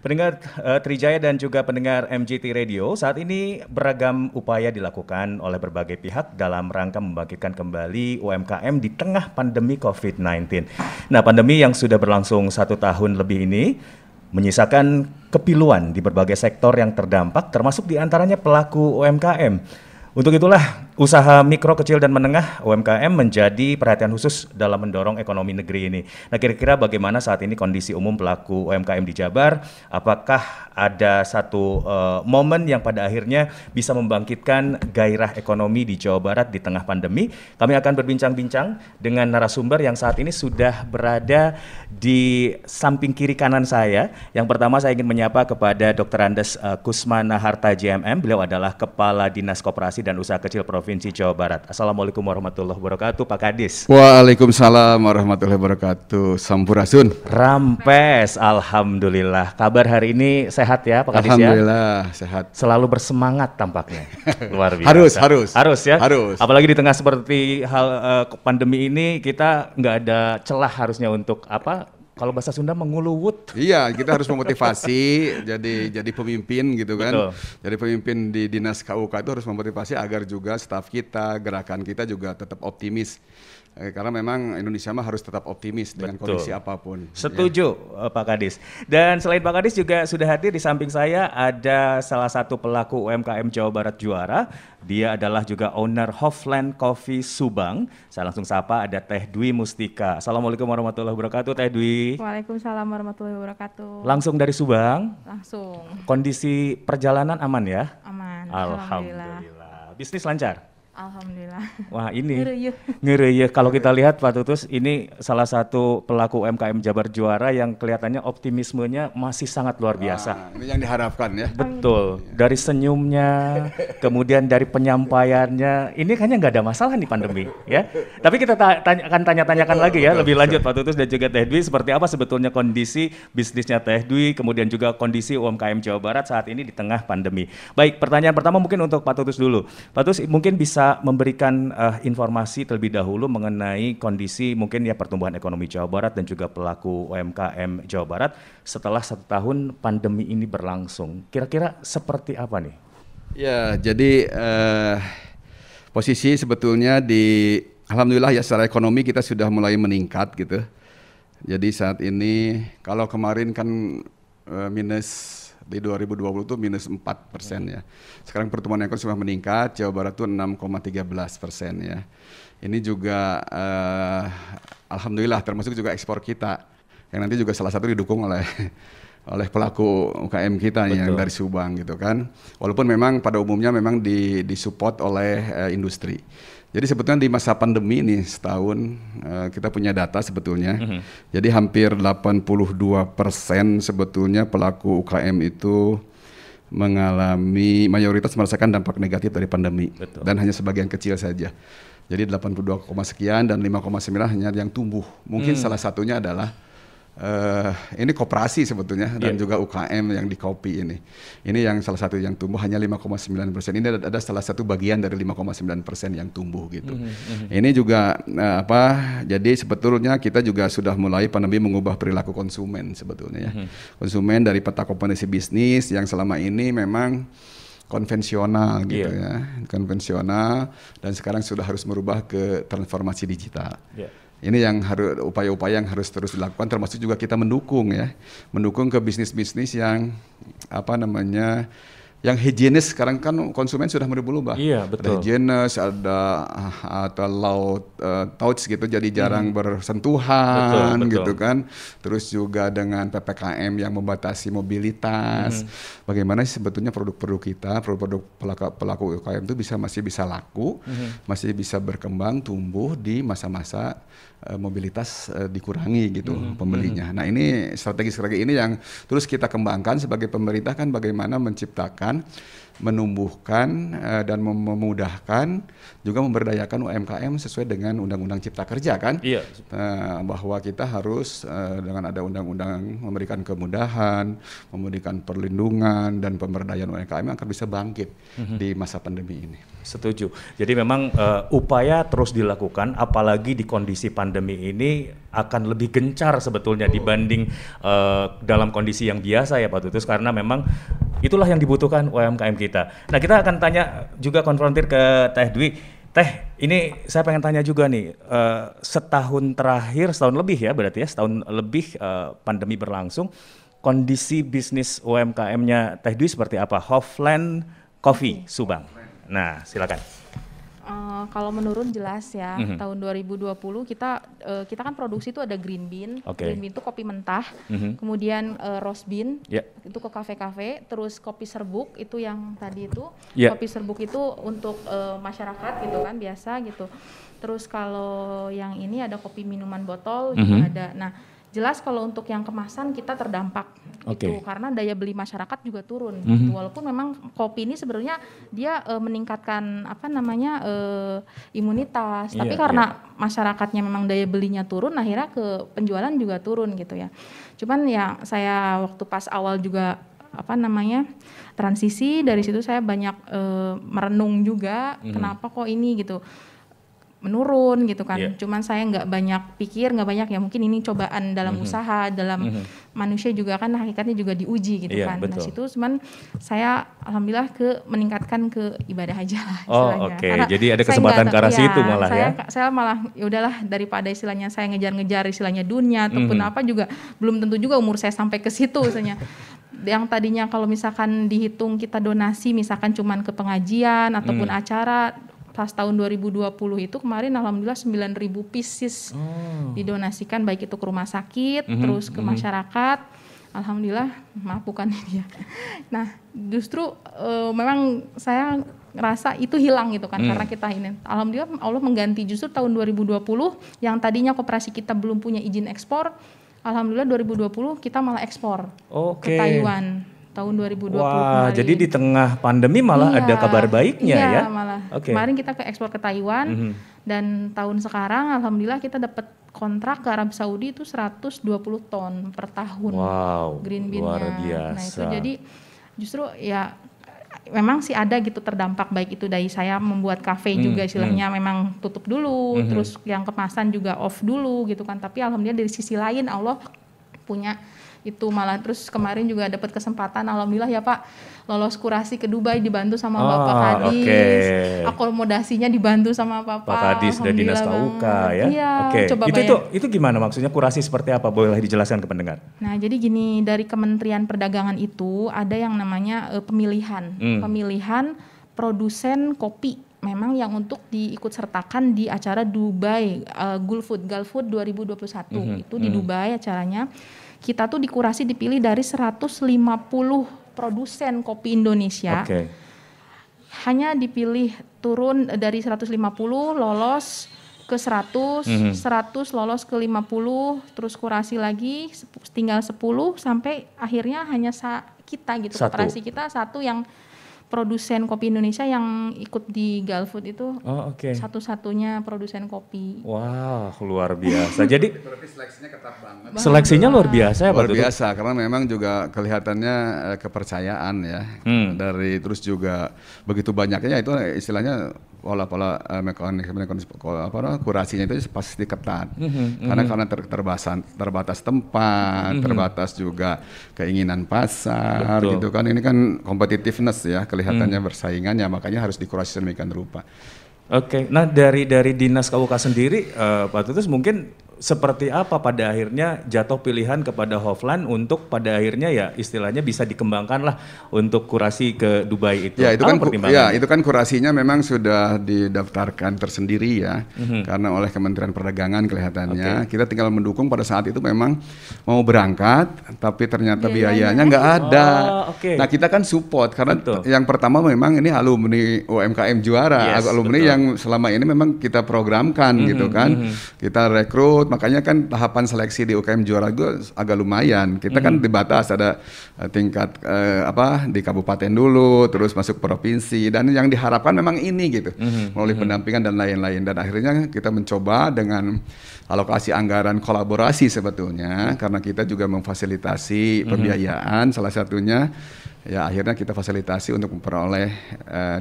Pendengar Trijaya dan juga pendengar MGT Radio, saat ini beragam upaya dilakukan oleh berbagai pihak dalam rangka membangkitkan kembali UMKM di tengah pandemi COVID-19. Nah, pandemi yang sudah berlangsung 1 tahun lebih ini menyisakan kepiluan di berbagai sektor yang terdampak, termasuk diantaranya pelaku UMKM. Untuk itulah, usaha mikro, kecil, dan menengah (UMKM) menjadi perhatian khusus dalam mendorong ekonomi negeri ini. Nah, kira-kira bagaimana saat ini kondisi umum pelaku UMKM di Jabar? Apakah ada satu momen yang pada akhirnya bisa membangkitkan gairah ekonomi di Jawa Barat di tengah pandemi? Kami akan berbincang-bincang dengan narasumber yang saat ini sudah berada di samping kiri kanan saya. Yang pertama saya ingin menyapa kepada Dr. Andes Kusmana Harta JMM. Beliau adalah Kepala Dinas Koperasi dan Usaha Kecil Provinsi Jawa Barat. Assalamualaikum warahmatullahi wabarakatuh, Pak Kadis. Waalaikumsalam warahmatullahi wabarakatuh. Sampurasun. Rampes, alhamdulillah. Kabar hari ini sehat ya, Pak Kadis ya? Alhamdulillah sehat. Selalu bersemangat tampaknya. Luar biasa. Harus ya. Harus. Apalagi di tengah seperti hal pandemi ini, kita nggak ada celah harusnya untuk apa? Kalau bahasa Sunda menguluwut. Iya, kita harus memotivasi jadi pemimpin gitu kan. Betul. Jadi pemimpin di Dinas KUK itu harus memotivasi agar juga staf kita, gerakan kita juga tetap optimis. Karena memang Indonesia mah harus tetap optimis dengan kondisi apapun. Setuju ya. Pak Kadis. Dan selain Pak Kadis juga sudah hadir di samping saya ada salah satu pelaku UMKM Jawa Barat juara. Dia adalah juga owner Hofland Coffee Subang. Saya langsung sapa, ada Teh Dwi Mustika. Assalamualaikum warahmatullahi wabarakatuh, Teh Dwi. Waalaikumsalam warahmatullahi wabarakatuh. Langsung dari Subang? Langsung. Kondisi perjalanan aman ya? Aman. Alhamdulillah. Bisnis lancar? Alhamdulillah. Wah ini ngereyeh. Kalau kita lihat Pak Tutus, ini salah satu pelaku UMKM Jabar juara yang kelihatannya optimismenya masih sangat luar biasa. Ini yang diharapkan ya. Betul. Dari senyumnya, kemudian dari penyampaiannya, ini kayaknya nggak ada masalah nih pandemi ya. Tapi kita akan tanya-tanyakan lagi ya lebih lanjut Pak Tutus dan juga Teh Dwi, seperti apa sebetulnya kondisi bisnisnya Teh Dwi, kemudian juga kondisi UMKM Jawa Barat saat ini di tengah pandemi. Baik, pertanyaan pertama mungkin untuk Pak Tutus dulu. Pak Tutus mungkin bisa memberikan informasi terlebih dahulu mengenai kondisi mungkin ya pertumbuhan ekonomi Jawa Barat dan juga pelaku UMKM Jawa Barat setelah 1 tahun pandemi ini berlangsung. Kira-kira seperti apa nih? Ya, jadi posisi sebetulnya alhamdulillah ya secara ekonomi kita sudah mulai meningkat gitu. Jadi saat ini kalau kemarin kan minus di 2020 itu minus 4% ya. Sekarang pertumbuhan ekonomi sudah meningkat, Jawa Barat itu 6,13% ya. Ini juga alhamdulillah termasuk juga ekspor kita yang nanti juga salah satu didukung oleh pelaku UKM kita. Betul. Yang dari Subang gitu kan. Walaupun memang pada umumnya memang disupport oleh industri. Jadi sebetulnya di masa pandemi ini setahun kita punya data sebetulnya. Jadi hampir 82% sebetulnya pelaku UKM itu mayoritas merasakan dampak negatif dari pandemi. Betul. Dan hanya sebagian kecil saja. Jadi 82, sekian dan 5,9 hanya yang tumbuh. Mungkin salah satunya adalah ini koperasi sebetulnya dan juga UKM yang di kopi ini. Ini yang salah satu yang tumbuh hanya 5,9%. Ini ada salah satu bagian dari 5,9% yang tumbuh gitu. Ini juga jadi sebetulnya kita juga sudah mulai pandemi mengubah perilaku konsumen sebetulnya ya. Konsumen dari peta kompetensi bisnis yang selama ini memang konvensional gitu ya. Konvensional dan sekarang sudah harus merubah ke transformasi digital. Ini yang harus upaya-upaya yang harus terus dilakukan, termasuk juga kita mendukung ke bisnis-bisnis yang yang higienis. Sekarang kan konsumen sudah berubah. Iya, betul. Ada higienis, ada atau low touch gitu, jadi jarang bersentuhan. Betul. Gitu kan. Terus juga dengan PPKM yang membatasi mobilitas. Bagaimana sih sebetulnya produk-produk kita, produk-produk pelaku UKM itu masih bisa laku, masih bisa berkembang, tumbuh di masa-masa mobilitas dikurangi gitu pembelinya. Nah ini strategi-strategi ini yang terus kita kembangkan sebagai pemerintah kan, bagaimana menciptakan, menumbuhkan dan memudahkan juga memberdayakan UMKM sesuai dengan Undang-Undang Cipta Kerja kan. Iya. Bahwa kita harus dengan ada undang-undang memberikan kemudahan, memberikan perlindungan dan pemberdayaan UMKM akan bisa bangkit di masa pandemi ini. Setuju. Jadi memang upaya terus dilakukan, apalagi di kondisi pandemi ini akan lebih gencar sebetulnya dibanding dalam kondisi yang biasa ya Pak Tutus, karena memang itulah yang dibutuhkan UMKM kita. Nah, kita akan tanya juga konfrontir ke Teh Dwi. Teh, ini saya pengen tanya juga nih, setahun lebih ya berarti ya, setahun lebih pandemi berlangsung, kondisi bisnis UMKM-nya Teh Dwi seperti apa? Hofland Coffee Subang. Nah, silakan. Kalau menurun jelas ya, tahun 2020 kita kan produksi itu ada green bean. Green bean itu kopi mentah, kemudian roast bean itu ke kafe-kafe, terus kopi serbuk itu yang tadi itu, kopi serbuk itu untuk masyarakat gitu kan biasa gitu. Terus kalau yang ini ada kopi minuman botol juga ada. Nah, jelas kalau untuk yang kemasan kita terdampak gitu, karena daya beli masyarakat juga turun gitu. Walaupun memang kopi ini sebenarnya dia meningkatkan imunitas, tapi karena masyarakatnya memang daya belinya turun, akhirnya ke penjualan juga turun gitu ya. Cuman ya saya waktu pas awal juga transisi, dari situ saya banyak merenung juga kenapa kok ini gitu menurun gitu kan. Cuman saya nggak banyak pikir, nggak banyak ya, mungkin ini cobaan dalam usaha, dalam manusia juga kan hakikatnya juga diuji gitu kan. Nah situ cuman saya alhamdulillah meningkatkan ke ibadah aja lah istilahnya. Jadi ada kesempatan ke arah situ malah saya malah ya udahlah, daripada istilahnya saya ngejar-ngejar istilahnya dunia ataupun apa juga belum tentu juga umur saya sampai ke situ misalnya. Yang tadinya kalau misalkan dihitung kita donasi misalkan cuman ke pengajian ataupun acara, pas tahun 2020 itu kemarin alhamdulillah 9.000 pieces didonasikan, baik itu ke rumah sakit terus ke masyarakat. Alhamdulillah, maaf bukan ini ya. Nah justru memang saya ngerasa itu hilang gitu kan, karena kita ini. Alhamdulillah Allah mengganti, justru tahun 2020 yang tadinya koperasi kita belum punya izin ekspor, alhamdulillah 2020 kita malah ekspor ke Taiwan. Tahun 2020 kemarin. Jadi di tengah pandemi malah ada kabar baiknya ya? Iya malah. Kemarin kita ke ekspor ke Taiwan dan tahun sekarang alhamdulillah kita dapat kontrak ke Arab Saudi itu 120 ton per tahun. Green bean-nya. Luar biasa. Nah itu jadi justru ya memang sih ada gitu terdampak, baik itu dari saya membuat kafe juga istilahnya memang tutup dulu, terus yang kemasan juga off dulu gitu kan. Tapi alhamdulillah dari sisi lain Allah punya itu malah, terus kemarin juga dapat kesempatan alhamdulillah ya Pak, lolos kurasi ke Dubai dibantu sama Bapak Kadis, akomodasinya dibantu sama Pak Kadis dari Dinas KUK ya. Iya, coba itu gimana maksudnya, kurasi seperti apa, boleh dijelaskan ke pendengar? Nah jadi gini, dari Kementerian Perdagangan itu ada yang namanya pemilihan produsen kopi memang yang untuk diikut sertakan di acara Dubai Gulf Food 2021 itu di Dubai acaranya. Kita tuh dikurasi dipilih dari 150 produsen kopi Indonesia. Hanya dipilih turun dari 150 lolos ke 100, 100 lolos ke 50, terus kurasi lagi tinggal 10 sampai akhirnya hanya kita gitu, koperasi kita satu yang produsen kopi Indonesia yang ikut di Gulf Food itu satu-satunya produsen kopi. Wah, luar biasa. Jadi berarti seleksinya ketat banget. Seleksinya luar biasa ya Pak? Luar biasa, karena memang juga kelihatannya kepercayaan ya. Dari terus juga begitu banyaknya itu istilahnya pola-pola kurasinya itu pasti ketat. Karena terbatas tempat, terbatas juga keinginan pasar gitu kan. Ini kan competitiveness ya, kelihatannya bersaingan ya, makanya harus dikurasi sedemikian rupa. Nah dari Dinas KUK sendiri Pak Tutus mungkin seperti apa pada akhirnya jatuh pilihan kepada Hofland untuk pada akhirnya ya istilahnya bisa dikembangkan lah untuk kurasi ke Dubai itu? Ya itu kan kurasinya memang sudah didaftarkan tersendiri ya, karena oleh Kementerian Perdagangan kelihatannya. Kita tinggal mendukung pada saat itu memang mau berangkat, tapi ternyata biayanya nggak ada. Nah kita kan support karena yang pertama memang ini alumni UMKM juara, alumni yang selama ini memang kita programkan gitu kan, kita rekrut. Makanya kan tahapan seleksi di UKM juara gue agak lumayan. Kita kan dibatas, ada tingkat di kabupaten dulu, terus masuk provinsi, dan yang diharapkan memang ini gitu, melalui pendampingan dan lain-lain. Dan akhirnya kita mencoba dengan alokasi anggaran kolaborasi sebetulnya, karena kita juga memfasilitasi pembiayaan salah satunya Ya akhirnya kita fasilitasi untuk memperoleh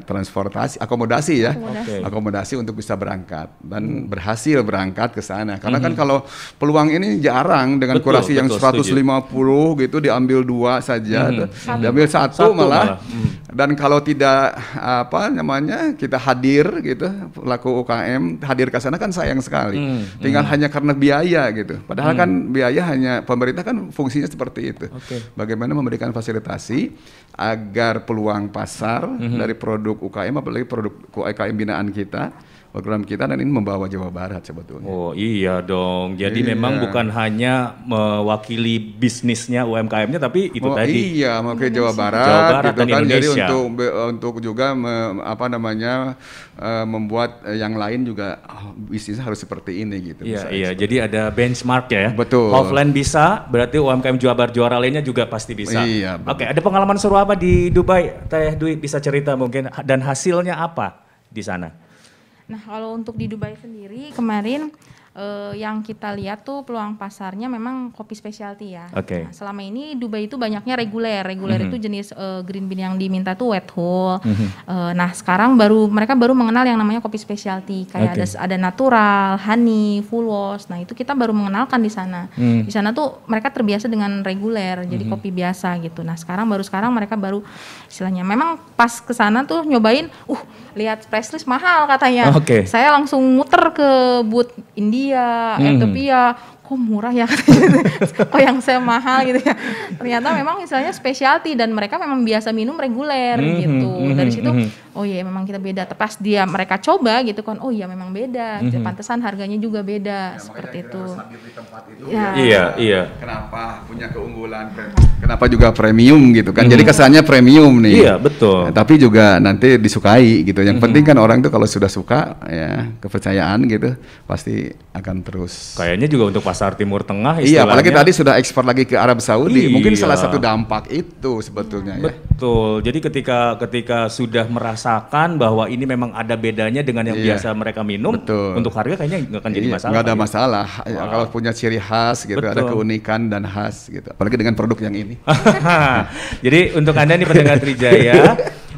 transportasi, akomodasi untuk bisa berangkat dan berhasil berangkat ke sana. Karena kan kalau peluang ini jarang dengan kurasi yang 150 gitu diambil 2 saja, diambil satu malah. Dan kalau tidak kita hadir gitu, pelaku UKM hadir ke sana kan sayang sekali. Tinggal hanya karena biaya gitu. Padahal kan biaya hanya pemerintah kan fungsinya seperti itu. Bagaimana memberikan fasilitasi agar peluang pasar dari produk UKM, apalagi produk UKM binaan kita, program kita, dan ini membawa Jawa Barat sebetulnya. Oh iya dong, jadi memang bukan hanya mewakili bisnisnya UMKM-nya, tapi itu tadi. Iya, mewakili Jawa Barat gitu dan kan. Jadi Indonesia. untuk juga membuat yang lain juga bisnisnya harus seperti ini gitu. Iya, jadi ada benchmark ya. Betul. Hoveland bisa, berarti UMKM Jawa Barat juara lainnya juga pasti bisa. Iya. Oke, ada pengalaman seru apa di Dubai? Teh Dwi bisa cerita mungkin, dan hasilnya apa di sana? Nah, kalau untuk di Dubai sendiri kemarin yang kita lihat tuh peluang pasarnya memang kopi specialty ya. Nah, selama ini Dubai itu banyaknya reguler itu jenis green bean yang diminta tuh wet hull. Nah, sekarang mereka baru mengenal yang namanya kopi specialty, kayak ada natural, honey, full wash. Nah, itu kita baru mengenalkan di sana. Di sana tuh mereka terbiasa dengan reguler, jadi kopi biasa gitu. Nah, sekarang mereka baru istilahnya memang pas ke sana tuh nyobain, lihat price list mahal katanya. Saya langsung muter ke booth India, Ethiopia, kok murah ya katanya, kok yang saya mahal gitu ya. Ternyata memang istilahnya specialty dan mereka memang biasa minum reguler gitu. Dari situ, oh iya memang kita beda. Pas mereka coba gitu kan, oh iya memang beda. Pantesan harganya juga beda, seperti itu. Di tempat itu Iya. Kenapa punya keunggulan? Kenapa juga premium gitu kan? Jadi kesannya premium nih. Iya, betul. Tapi juga nanti disukai gitu. Yang penting kan orang itu kalau sudah suka ya, kepercayaan gitu pasti akan terus. Kayaknya juga untuk pasar Timur Tengah istilahnya. Iya, apalagi tadi sudah ekspor lagi ke Arab Saudi. Mungkin salah satu dampak itu sebetulnya ya. Betul. Jadi ketika sudah merasakan bahwa ini memang ada bedanya dengan yang biasa mereka minum, untuk harga kayaknya nggak akan jadi masalah. Nggak ada masalah. Kalau punya ciri khas gitu, ada keunikan dan khas gitu. Apalagi dengan produk yang ini. Jadi untuk Anda nih pendengar Trijaya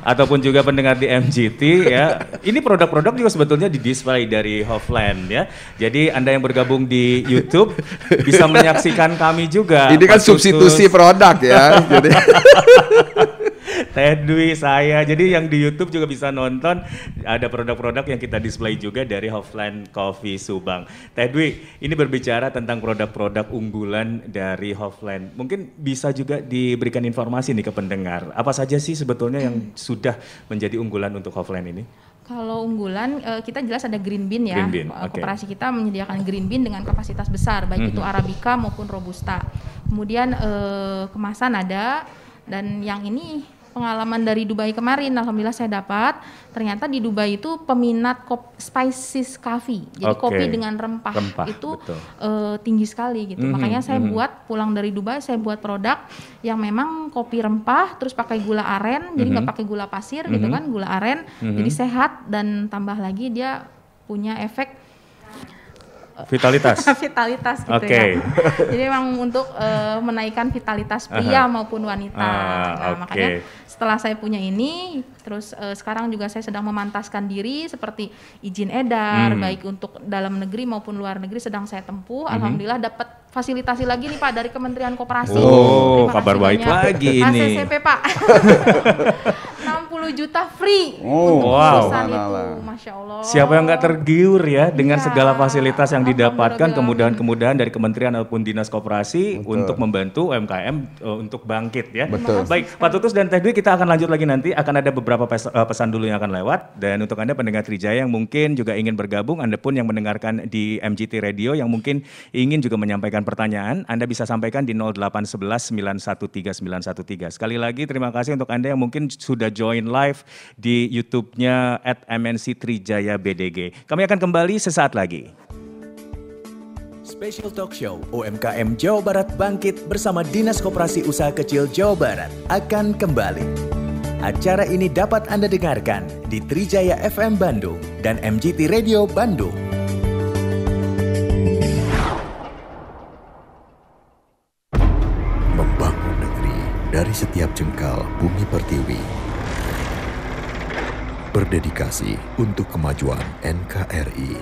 ataupun juga pendengar di MGT ya, ini produk-produk juga sebetulnya di-display dari Hoveland ya. Jadi Anda yang bergabung di YouTube bisa menyaksikan kami juga. Ini kan substitusi produk ya. Jadi Teh Dwi, saya. Jadi yang di YouTube juga bisa nonton, ada produk-produk yang kita display juga dari Hoveland Coffee Subang. Teh Dwi, ini berbicara tentang produk-produk unggulan dari Hoveland. Mungkin bisa juga diberikan informasi nih ke pendengar. Apa saja sih sebetulnya yang sudah menjadi unggulan untuk Hoveland ini? Kalau unggulan, kita jelas ada green bean ya. Koperasi kita menyediakan green bean dengan kapasitas besar, baik itu Arabica maupun Robusta. Kemudian kemasan ada, dan yang ini pengalaman dari Dubai kemarin, alhamdulillah saya dapat. Ternyata di Dubai itu peminat spices coffee, jadi kopi dengan rempah itu tinggi sekali gitu. Makanya saya pulang dari Dubai, saya buat produk yang memang kopi rempah, terus pakai gula aren, jadi nggak pakai gula pasir gitu kan, gula aren, jadi sehat, dan tambah lagi dia punya efek vitalitas gitu ya. Jadi memang untuk menaikkan vitalitas pria maupun wanita. Makanya setelah saya punya ini, terus sekarang juga saya sedang memantaskan diri seperti izin edar, baik untuk dalam negeri maupun luar negeri sedang saya tempuh. Alhamdulillah dapat fasilitasi lagi nih Pak dari Kementerian Koperasi. Oh, kabar baik lagi ini. HCCP Pak. 60 juta free untuk perusahaan itu, Masya Allah. Siapa yang nggak tergiur ya dengan segala fasilitas yang didapatkan, kemudahan-kemudahan dari kementerian ataupun dinas koperasi untuk membantu UMKM untuk bangkit ya. Baik, Pak Tutus dan Teh Dwi, kita akan lanjut lagi nanti, akan ada beberapa pesan dulu yang akan lewat. Dan untuk Anda pendengar Trijaya yang mungkin juga ingin bergabung, Anda pun yang mendengarkan di MGT Radio yang mungkin ingin juga menyampaikan pertanyaan, Anda bisa sampaikan di 0811 913 913. Sekali lagi terima kasih untuk Anda yang mungkin sudah join live di YouTube-nya @MNC Trijaya BDG. Kami akan kembali sesaat lagi. Special Talk Show UMKM Jawa Barat Bangkit bersama Dinas Koperasi Usaha Kecil Jawa Barat akan kembali. Acara ini dapat Anda dengarkan di Trijaya FM Bandung dan MGT Radio Bandung. Membangun negeri dari setiap jengkal bumi pertiwi. Berdedikasi untuk kemajuan NKRI.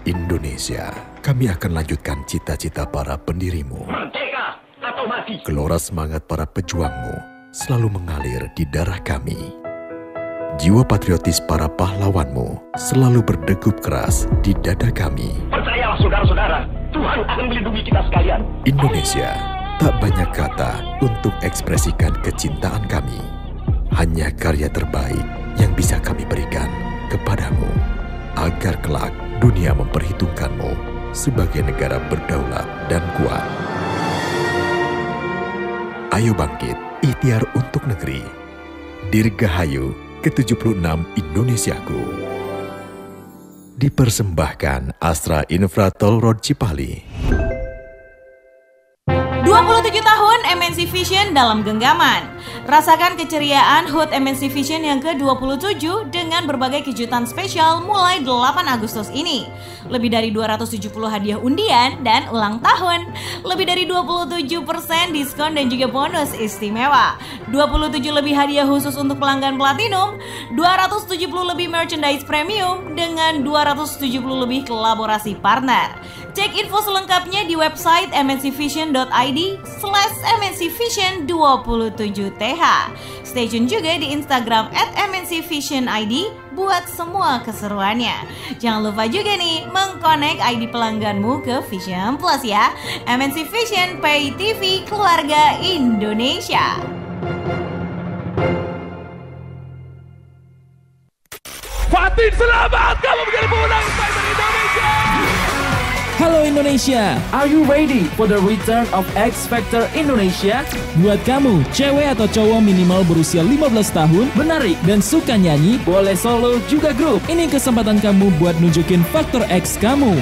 Indonesia, kami akan lanjutkan cita-cita para pendirimu. Merdeka atau mati. Gelora semangat para pejuangmu selalu mengalir di darah kami. Jiwa patriotis para pahlawanmu selalu berdegup keras di dada kami. Percayalah saudara-saudara, Tuhan akan melindungi kita sekalian. Indonesia, tak banyak kata untuk ekspresikan kecintaan kami. Hanya karya terbaik yang bisa kami berikan kepadamu, agar kelak dunia memperhitungkanmu sebagai negara berdaulat dan kuat. Ayo bangkit, ikhtiar untuk negeri. Dirgahayu ke-76 Indonesiaku. Dipersembahkan Astra Infratol Road Cipali. 27 tahun MNC Vision dalam genggaman. Rasakan keceriaan HUT MNC Vision yang ke-27 dengan berbagai kejutan spesial mulai 8 Agustus ini. Lebih dari 270 hadiah undian dan ulang tahun. Lebih dari 27% diskon dan juga bonus istimewa. 27 lebih hadiah khusus untuk pelanggan Platinum. 270 lebih merchandise premium dengan 270 lebih kolaborasi partner. Cek info selengkapnya di website mncvision.id/mncvision27th. Stay tune juga di Instagram @mncvisionid buat semua keseruannya. Jangan lupa juga nih mengkonek ID pelangganmu ke Vision Plus ya. MNC Vision Pay TV Keluarga Indonesia. Fatin, selamat, kamu menjadi pemenang Spider Indonesia. Halo Indonesia, are you ready for the return of X Factor Indonesia? Buat kamu, cewek atau cowok minimal berusia 15 tahun, menarik dan suka nyanyi, boleh solo juga grup. Ini kesempatan kamu buat nunjukin faktor X kamu.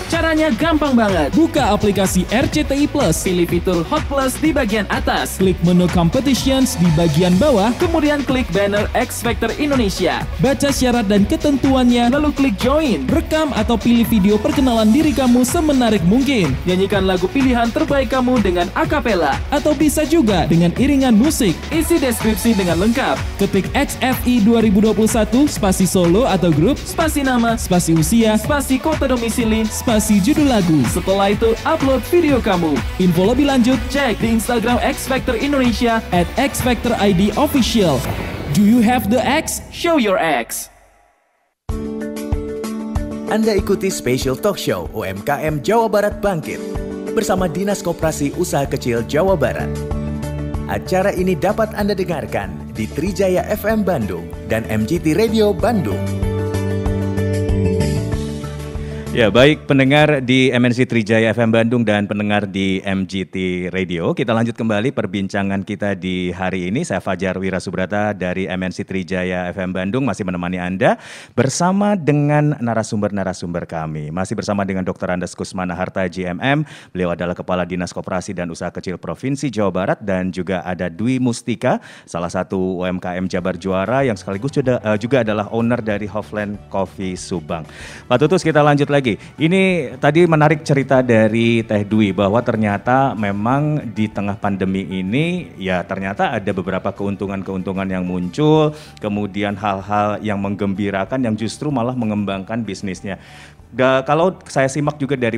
Caranya gampang banget. Buka aplikasi RCTI Plus, pilih fitur Hot Plus di bagian atas, klik menu Competitions di bagian bawah, kemudian klik banner X Factor Indonesia. Baca syarat dan ketentuannya, lalu klik Join. Rekam atau pilih video perkenalan diri kamu semenarik mungkin. Nyanyikan lagu pilihan terbaik kamu dengan akapela, atau bisa juga dengan iringan musik. Isi deskripsi dengan lengkap. Ketik XFI 2021, spasi solo atau grup, spasi nama, spasi usia, spasi kota domisili, spasi judul lagu. Setelah itu, upload video kamu. Info lebih lanjut, cek di Instagram X Factor Indonesia @XFactorIDOfficial. Do you have the X? Show your X. Anda ikuti Special Talk Show UMKM Jawa Barat Bangkit bersama Dinas Koperasi Usaha Kecil Jawa Barat. Acara ini dapat Anda dengarkan di Trijaya FM Bandung dan MGT Radio Bandung. Ya, baik pendengar di MNC Trijaya FM Bandung dan pendengar di MGT Radio. Kita lanjut kembali perbincangan kita di hari ini. Saya Fajar Wirasubrata dari MNC Trijaya FM Bandung masih menemani Anda bersama dengan narasumber-narasumber kami. Masih bersama dengan Dr. Andes Kusmana Harta JMM. Beliau adalah Kepala Dinas Koperasi dan Usaha Kecil Provinsi Jawa Barat, dan juga ada Dwi Mustika, salah satu UMKM Jabar Juara yang sekaligus juga adalah owner dari Hofland Coffee Subang. Pak Tutus, kita lanjut lagi. Ini tadi menarik cerita dari Teh Dwi bahwa ternyata memang di tengah pandemi ini ya ternyata ada beberapa keuntungan-keuntungan yang muncul, kemudian hal-hal yang menggembirakan yang justru malah mengembangkan bisnisnya. Kalau saya simak juga dari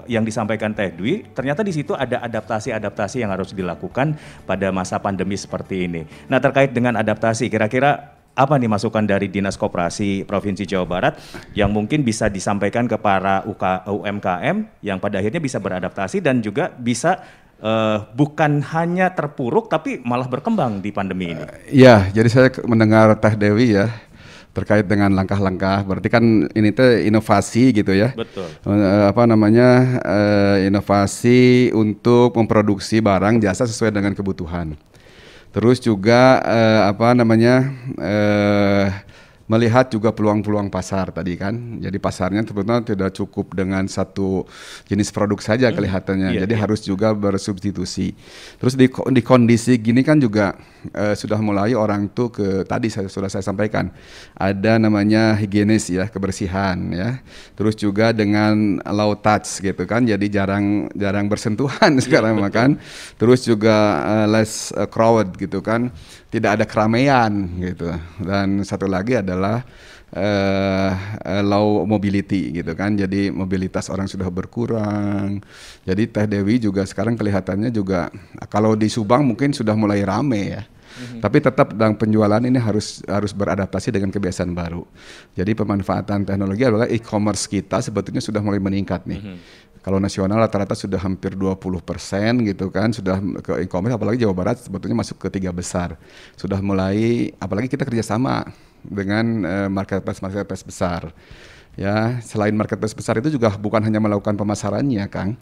yang disampaikan Teh Dwi, ternyata di situ ada adaptasi-adaptasi yang harus dilakukan pada masa pandemi seperti ini. Nah, terkait dengan adaptasi, kira-kira apa nih masukan dari Dinas Koperasi Provinsi Jawa Barat yang mungkin bisa disampaikan ke para UMKM yang pada akhirnya bisa beradaptasi dan juga bisa bukan hanya terpuruk tapi malah berkembang di pandemi ini? Ya, jadi saya mendengar Teh Dewi ya terkait dengan langkah-langkah, berarti kan ini tuh inovasi gitu ya. Betul. Inovasi untuk memproduksi barang jasa sesuai dengan kebutuhan. Terus juga melihat juga peluang-peluang pasar tadi kan. Jadi pasarnya sebetulnya tidak cukup dengan satu jenis produk saja kelihatannya. Jadi harus juga bersubstitusi. Terus di kondisi gini kan juga sudah mulai orang tuh tadi sudah saya sampaikan, ada namanya higienis ya, kebersihan ya. Terus juga dengan low touch gitu kan, jadi jarang bersentuhan sekarang kan. Terus juga less crowd gitu kan, tidak ada keramaian gitu. Dan satu lagi adalah low mobility gitu kan, jadi mobilitas orang sudah berkurang. Jadi Teh Dewi juga sekarang kelihatannya juga, kalau di Subang mungkin sudah mulai rame ya. Tapi tetap dalam penjualan ini harus beradaptasi dengan kebiasaan baru. Jadi pemanfaatan teknologi adalah e-commerce kita sebetulnya sudah mulai meningkat nih. Kalau nasional rata-rata sudah hampir 20% gitu kan, sudah ke e-commerce, apalagi Jawa Barat sebetulnya masuk ke 3 besar. Sudah mulai, apalagi kita kerjasama dengan marketplace besar. Ya, selain marketplace besar itu juga bukan hanya melakukan pemasarannya, Kang,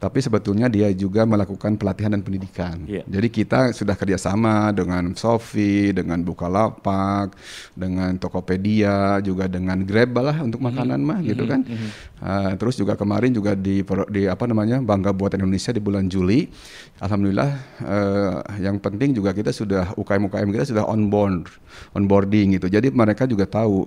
tapi sebetulnya dia juga melakukan pelatihan dan pendidikan. Jadi kita sudah kerjasama dengan Shopee, dengan Bukalapak, dengan Tokopedia, juga dengan Grab lah untuk makanan mah gitu kan. Terus juga kemarin juga di Bangga Buatan Indonesia di bulan Juli, alhamdulillah yang penting juga kita sudah UKM kita sudah onboarding gitu. Jadi mereka juga tahu.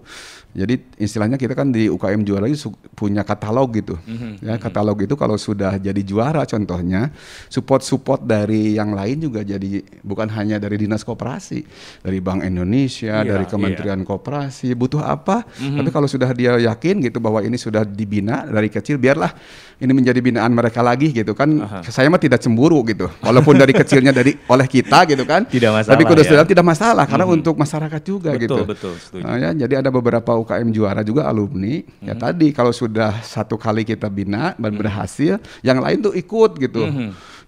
Jadi istilahnya kita kan di UKM juara itu punya katalog gitu. Ya, katalog itu kalau sudah jadi juara contohnya, support dari yang lain juga jadi, bukan hanya dari Dinas Koperasi, dari Bank Indonesia, dari Kementerian Koperasi, butuh apa? Tapi kalau sudah dia yakin gitu bahwa ini sudah dibina dari kecil, biarlah ini menjadi binaan mereka lagi gitu kan. Saya mah tidak cemburu gitu. Walaupun dari kecilnya oleh kita gitu kan. Tidak masalah. Tapi kudu tidak masalah karena untuk masyarakat juga gitu. Betul, setuju. Ya, jadi ada beberapa UKM juara juga alumni. Ya tadi kalau sudah satu kali kita bina dan berhasil, yang lain tuh ikut gitu.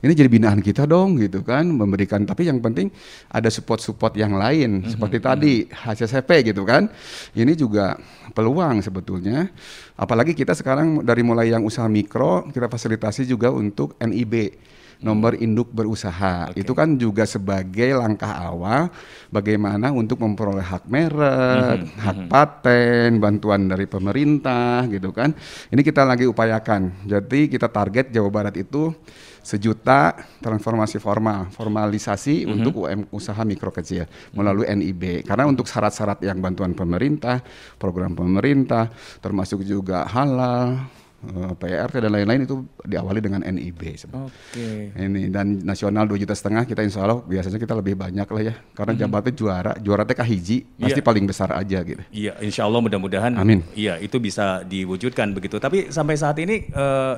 Ini jadi binaan kita dong gitu kan, memberikan, tapi yang penting ada support yang lain seperti tadi HCCP gitu kan. Ini juga peluang sebetulnya. Apalagi kita sekarang dari mulai yang usaha mikro, kita fasilitasi juga untuk NIB, nomor induk berusaha. Itu kan juga sebagai langkah awal bagaimana untuk memperoleh hak merek, hak paten, bantuan dari pemerintah gitu kan. Ini kita lagi upayakan. Jadi kita target Jawa Barat itu 1 juta transformasi formalisasi untuk usaha mikro kecil melalui NIB. Karena untuk syarat-syarat yang bantuan pemerintah, program pemerintah, termasuk juga halal, PRT dan lain-lain itu diawali dengan NIB. Ini dan nasional 2,5 juta kita insya Allah biasanya kita lebih banyak lah ya, karena Jabarnya juara TK hiji pasti paling besar aja gitu. Iya, insya Allah mudah-mudahan. Amin. Iya, itu bisa diwujudkan begitu. Tapi sampai saat ini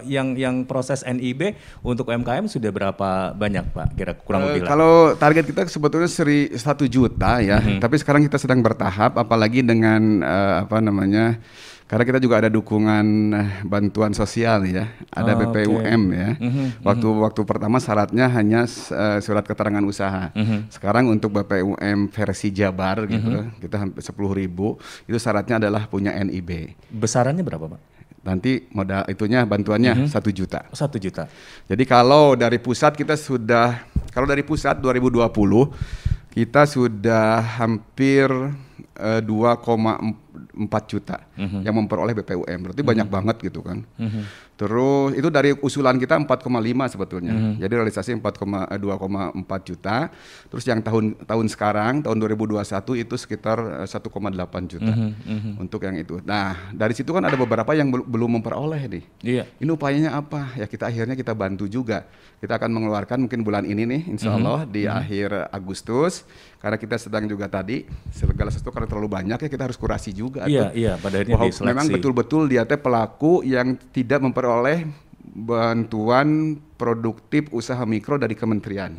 yang proses NIB untuk UMKM sudah berapa banyak Pak? Kira kurang lebih. Kalau target kita sebetulnya 1 juta ya, tapi sekarang kita sedang bertahap, apalagi dengan karena kita juga ada dukungan bantuan sosial ya, ada BPUM ya. Waktu pertama syaratnya hanya surat keterangan usaha. Sekarang untuk BPUM versi Jabar gitu, kita hampir 10.000, itu syaratnya adalah punya NIB. Besarannya berapa Pak? Nanti modal itunya bantuannya 1 juta. 1 juta. Jadi kalau dari pusat kita sudah, kalau dari pusat 2020 kita sudah hampir 2,4 juta yang memperoleh BPUM, berarti banyak banget gitu kan. Terus itu dari usulan kita 4,5 sebetulnya, jadi realisasi 2,4 juta. Terus yang tahun sekarang, tahun 2021 itu sekitar 1,8 juta untuk yang itu. Nah dari situ kan ada beberapa yang belum memperoleh nih. Ini upayanya apa? Ya kita akhirnya kita bantu juga. Kita akan mengeluarkan mungkin bulan ini nih, insya Allah di akhir Agustus. Karena kita sedang juga tadi segala sesuatu karena terlalu banyak ya kita harus kurasi juga. Iya, pada akhirnya diseleksi. Memang betul-betul dia teh pelaku yang tidak memperoleh bantuan produktif usaha mikro dari kementerian.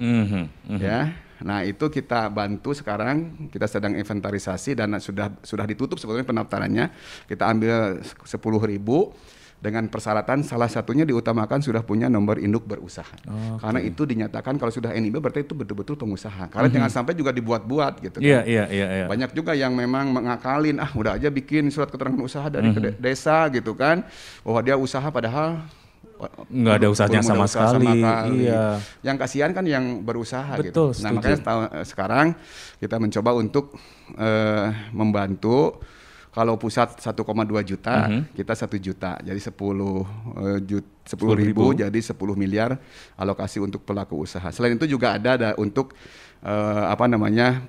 Ya, nah itu kita bantu sekarang, kita sedang inventarisasi dan sudah ditutup sebetulnya pendaftarannya. Kita ambil 10.000. Dengan persyaratan salah satunya diutamakan sudah punya nomor induk berusaha. Karena itu dinyatakan kalau sudah NIB berarti itu betul-betul pengusaha. Karena jangan sampai juga dibuat-buat gitu kan. Iya. Banyak juga yang memang mengakalin, udah aja bikin surat keterangan usaha dari desa gitu kan. Bahwa dia usaha padahal nggak ada usahanya sama sekali. Iya. Yang kasihan kan yang berusaha. Betul, gitu. Nah makanya sekarang kita mencoba untuk membantu. Kalau pusat 1,2 juta, kita 1 juta, jadi 10.000 jadi 10 miliar alokasi untuk pelaku usaha. Selain itu juga ada untuk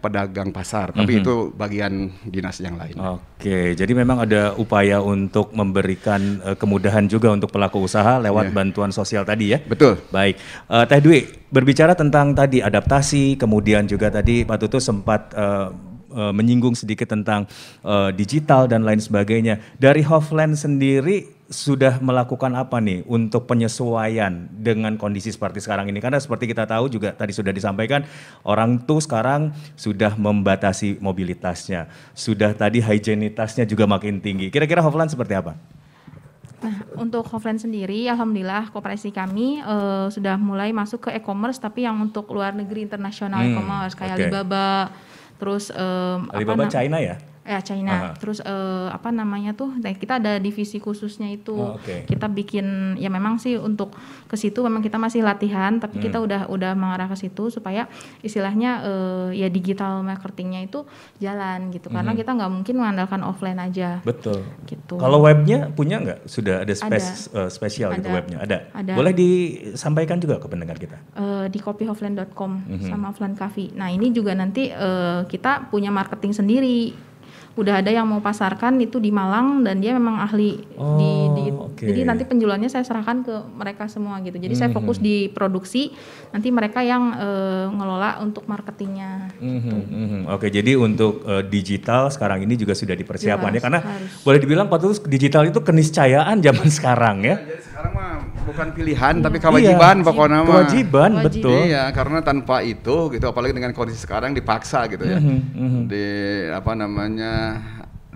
pedagang pasar, tapi itu bagian dinas yang lain. Oke, jadi memang ada upaya untuk memberikan kemudahan juga untuk pelaku usaha lewat bantuan sosial tadi ya? Betul. Baik, Teh Dwi, berbicara tentang tadi adaptasi, kemudian juga tadi Pak Tutut sempat menyinggung sedikit tentang digital dan lain sebagainya. Dari Hoveland sendiri sudah melakukan apa nih untuk penyesuaian dengan kondisi seperti sekarang ini? Karena seperti kita tahu juga tadi sudah disampaikan, orang tuh sekarang sudah membatasi mobilitasnya, sudah tadi higienitasnya juga makin tinggi. Kira-kira Hoveland seperti apa? Nah, untuk Hoveland sendiri, alhamdulillah koperasi kami sudah mulai masuk ke e-commerce, tapi yang untuk luar negeri, internasional e-commerce kayak Alibaba, terus Alibaba China ya? Ya China. Terus kita ada divisi khususnya itu. Kita bikin ya memang sih untuk ke situ memang kita masih latihan, tapi kita udah mengarah ke situ supaya istilahnya ya digital marketingnya itu jalan gitu. Karena kita nggak mungkin mengandalkan offline aja. Betul. Gitu. Kalau webnya punya nggak? Sudah ada spesial gitu webnya? Ada. Boleh disampaikan juga ke pendengar kita? Di copyhoveland.com sama Hoveland Cafe. Nah ini juga nanti kita punya marketing sendiri. Udah ada yang mau pasarkan itu di Malang dan dia memang ahli jadi nanti penjualannya saya serahkan ke mereka semua gitu. Jadi saya fokus di produksi, nanti mereka yang ngelola untuk marketingnya. Oke, jadi untuk digital sekarang ini juga sudah dipersiapkan ya, karena boleh dibilang Pak Tutut digital itu keniscayaan zaman sekarang ya. Jadi sekarang mah bukan pilihan tapi kewajiban pokoknya mah. Kewajiban, betul. Iya, karena tanpa itu gitu, apalagi dengan kondisi sekarang dipaksa gitu ya.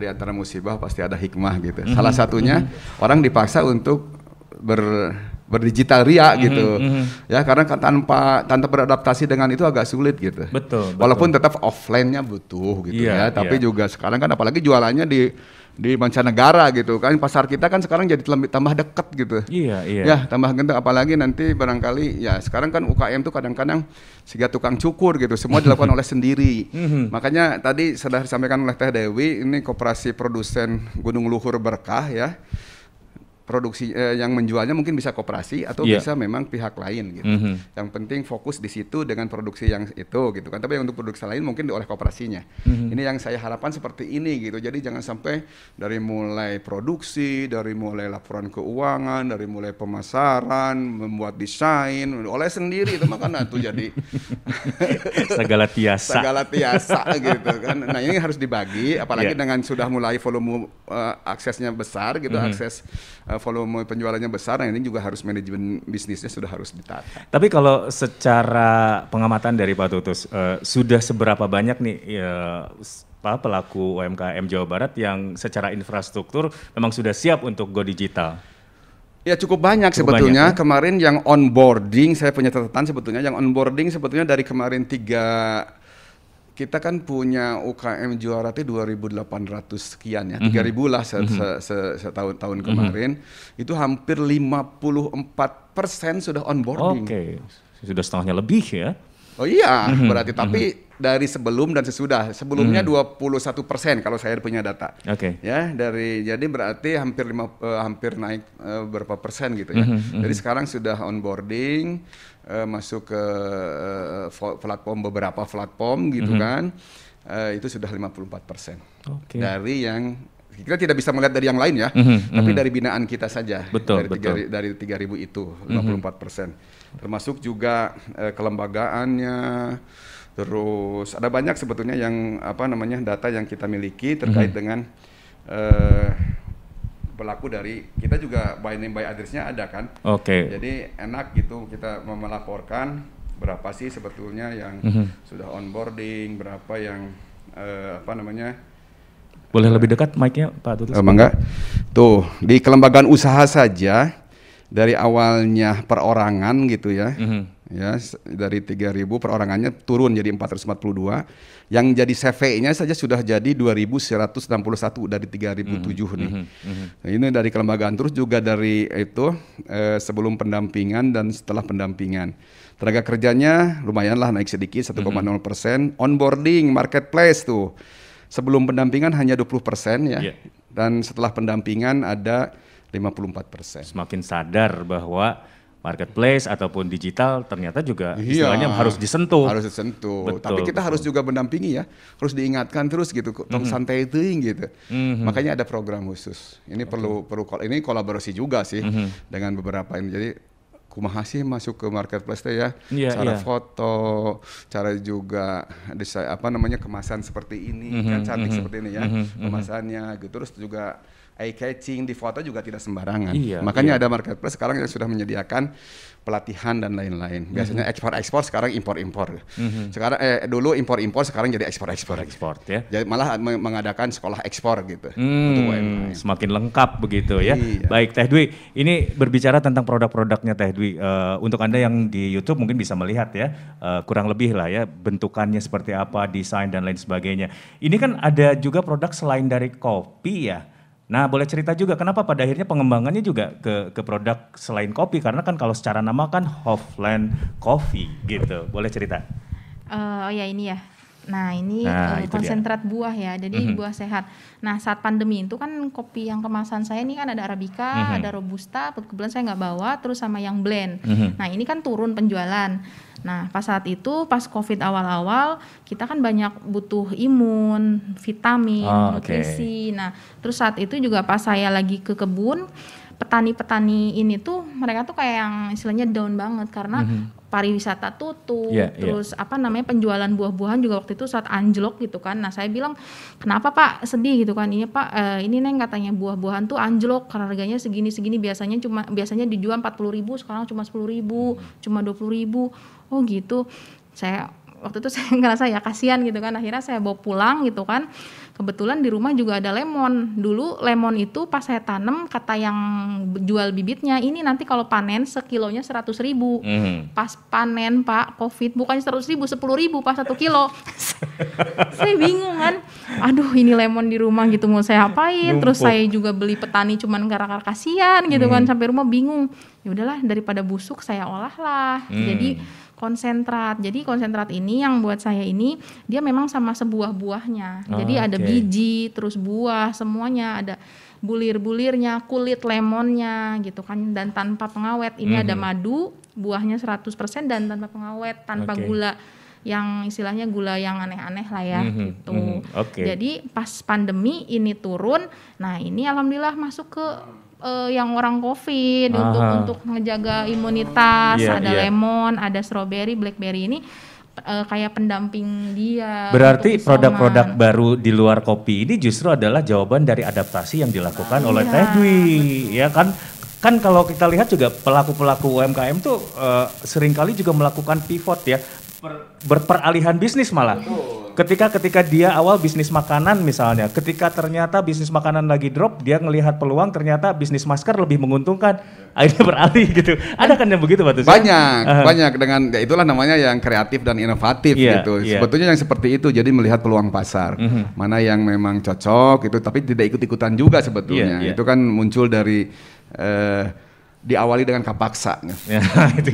Di antara musibah pasti ada hikmah gitu. Salah satunya orang dipaksa untuk berdigital ria gitu. Ya, karena tanpa beradaptasi dengan itu agak sulit gitu. Betul. Walaupun tetap offline-nya butuh gitu tapi juga sekarang kan apalagi jualannya di mancanegara gitu kan, pasar kita kan sekarang jadi tambah dekat gitu. Iya. Ya, tambah gede, apalagi nanti barangkali ya sekarang kan UKM tuh kadang-kadang siga tukang cukur gitu, semua dilakukan oleh sendiri. Makanya tadi sudah disampaikan oleh Teh Dewi, ini koperasi produsen Gunung Luhur Berkah ya. Produksi yang menjualnya mungkin bisa koperasi atau bisa memang pihak lain gitu. Yang penting fokus di situ dengan produksi yang itu gitu kan. Tapi untuk produksi lain mungkin oleh koperasinya. Ini yang saya harapkan seperti ini gitu. Jadi jangan sampai dari mulai produksi, dari mulai laporan keuangan, dari mulai pemasaran, membuat desain oleh sendiri itu makanya tuh jadi segala tiasa gitu kan. Nah, ini harus dibagi apalagi dengan sudah mulai volume aksesnya besar gitu, akses volume penjualannya besar, nah ini juga harus manajemen bisnisnya sudah harus ditata. Tapi kalau secara pengamatan dari Pak Tutut, sudah seberapa banyak nih pelaku UMKM Jawa Barat yang secara infrastruktur memang sudah siap untuk go digital? Ya cukup banyak sebetulnya. Kemarin yang onboarding, saya punya catatan sebetulnya yang onboarding sebetulnya dari kemarin kita kan punya UKM juara itu 2.800 sekian ya, 3.000 lah setahun kemarin, itu hampir 54% sudah onboarding. Oke, sudah setengahnya lebih ya. Oh iya, berarti tapi dari sebelum dan sesudah, sebelumnya 21% kalau saya punya data. Ya, jadi berarti hampir naik berapa persen gitu ya. Jadi sekarang sudah onboarding, masuk ke beberapa platform gitu kan, itu sudah 54%. Dari yang kita tidak bisa melihat dari yang lain ya, tapi dari binaan kita saja. Dari 3.000 itu 54%. Termasuk juga kelembagaannya, terus ada banyak sebetulnya yang data yang kita miliki terkait dengan pelaku dari kita juga by name by address-nya ada kan. Jadi enak gitu kita melaporkan berapa sih sebetulnya yang sudah onboarding, berapa yang boleh lebih dekat mic-nya Pak Tutut? Enggak. Tuh, di kelembagaan usaha saja dari awalnya perorangan gitu ya. Ya, dari 3.000 perorangannya turun jadi 442. Yang jadi CV-nya saja sudah jadi 2.161 dari 3.007 nih. Nah, ini dari kelembagaan, terus juga dari itu sebelum pendampingan dan setelah pendampingan. Tenaga kerjanya lumayanlah naik sedikit 1,0%. Onboarding, marketplace tuh. Sebelum pendampingan hanya 20% ya. Dan setelah pendampingan ada 54%. Semakin sadar bahwa marketplace ataupun digital ternyata juga istilahnya harus disentuh. Harus disentuh. Betul, tapi kita harus juga mendampingi ya, harus diingatkan terus gitu, tong santai teuing gitu. Makanya ada program khusus. Ini perlu ini kolaborasi juga sih dengan beberapa ini. Jadi kumaha sih masuk ke marketplace teh ya, cara foto, cara juga desain kemasan seperti ini kan cantik seperti ini ya, kemasannya gitu. Terus juga eye catching di foto juga tidak sembarangan. Makanya ada marketplace sekarang yang sudah menyediakan pelatihan dan lain-lain. Biasanya ekspor-ekspor, sekarang impor-impor. Sekarang dulu impor-impor, sekarang jadi ekspor-ekspor. Ekspor ya. Jadi malah mengadakan sekolah ekspor gitu untuk UMKM. Semakin lengkap begitu ya. Baik Teh Dwi, ini berbicara tentang produk-produknya Teh Dwi. Untuk Anda yang di YouTube mungkin bisa melihat ya, kurang lebih lah ya bentukannya seperti apa, desain dan lain sebagainya. Ini kan ada juga produk selain dari kopi ya. Nah, boleh cerita juga kenapa pada akhirnya pengembangannya juga ke produk selain kopi, karena kan kalau secara nama kan Hofland Coffee gitu. Boleh cerita? Oh ya ini ya. Nah ini konsentrat buah ya, jadi buah sehat. Nah saat pandemi itu kan kopi yang kemasan saya ini kan ada Arabica, ada Robusta, kebetulan saya nggak bawa, terus sama yang blend. Nah ini kan turun penjualan. Nah pas saat itu, pas COVID awal-awal, kita kan banyak butuh imun, vitamin, nutrisi. Nah terus saat itu juga pas saya lagi ke kebun, petani-petani ini tuh mereka tuh kayak yang istilahnya down banget karena pariwisata tutup, terus penjualan buah-buahan juga waktu itu saat anjlok gitu kan. Nah saya bilang kenapa Pak sedih gitu kan, ini Pak ini Neng katanya buah-buahan tuh anjlok karena harganya segini-segini, biasanya dijual 40.000, sekarang cuma 10.000, cuma 20.000. Oh gitu. Saya waktu itu saya ngerasa ya kasihan gitu kan, akhirnya saya bawa pulang gitu kan. Kebetulan di rumah juga ada lemon. Dulu lemon itu pas saya tanam, kata yang jual bibitnya, ini nanti kalau panen sekilonya 100.000. Pas panen Pak COVID bukannya 100.000, 10.000 pas 1 kilo. Saya bingung kan. Aduh ini lemon di rumah gitu mau saya apain? Terus saya juga beli petani cuman gara-gara kasihan gitu kan, sampai rumah bingung. Ya udahlah daripada busuk saya olah lah. Jadi konsentrat. Jadi konsentrat ini yang buat saya ini dia memang sama sebuah buahnya. Jadi ada biji, terus buah, semuanya ada bulir-bulirnya, kulit lemonnya gitu kan, dan tanpa pengawet. Ini ada madu, buahnya 100% dan tanpa pengawet, tanpa gula yang istilahnya gula yang aneh-aneh lah ya gitu. Jadi pas pandemi ini turun, nah ini alhamdulillah masuk ke yang orang COVID untuk ngejaga imunitas, ada lemon, ada strawberry, blackberry ini kayak pendamping dia. Berarti produk-produk baru di luar kopi ini justru adalah jawaban dari adaptasi yang dilakukan oleh Teh Dwi, ya kan? Kan kalau kita lihat juga pelaku-pelaku UMKM tuh seringkali juga melakukan pivot ya, berperalihan bisnis malah. Ketika dia awal bisnis makanan misalnya, ketika ternyata bisnis makanan lagi drop, dia ngelihat peluang ternyata bisnis masker lebih menguntungkan, akhirnya beralih gitu. Ada kan yang begitu Pak Tus? Banyak dengan ya itulah namanya yang kreatif dan inovatif gitu. Sebetulnya yang seperti itu, jadi melihat peluang pasar, mana yang memang cocok itu, tapi tidak ikut-ikutan juga sebetulnya. Itu kan muncul dari diawali dengan kapaksa,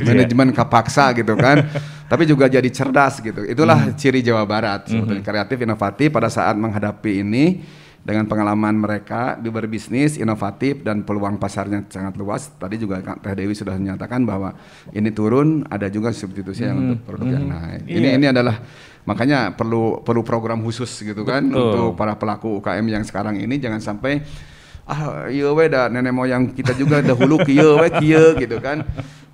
manajemen kapaksa gitu kan, tapi juga jadi cerdas gitu. Itulah ciri Jawa Barat, sebetulnya kreatif, inovatif pada saat menghadapi ini dengan pengalaman mereka di berbisnis, inovatif dan peluang pasarnya sangat luas. Tadi juga Teh Dewi sudah menyatakan bahwa ini turun, ada juga substitusi yang untuk produk yang naik. Ini adalah makanya perlu program khusus gitu kan untuk para pelaku UKM yang sekarang ini, jangan sampai iya we dah nenek moyang kita juga dahulu kieu gitu kan.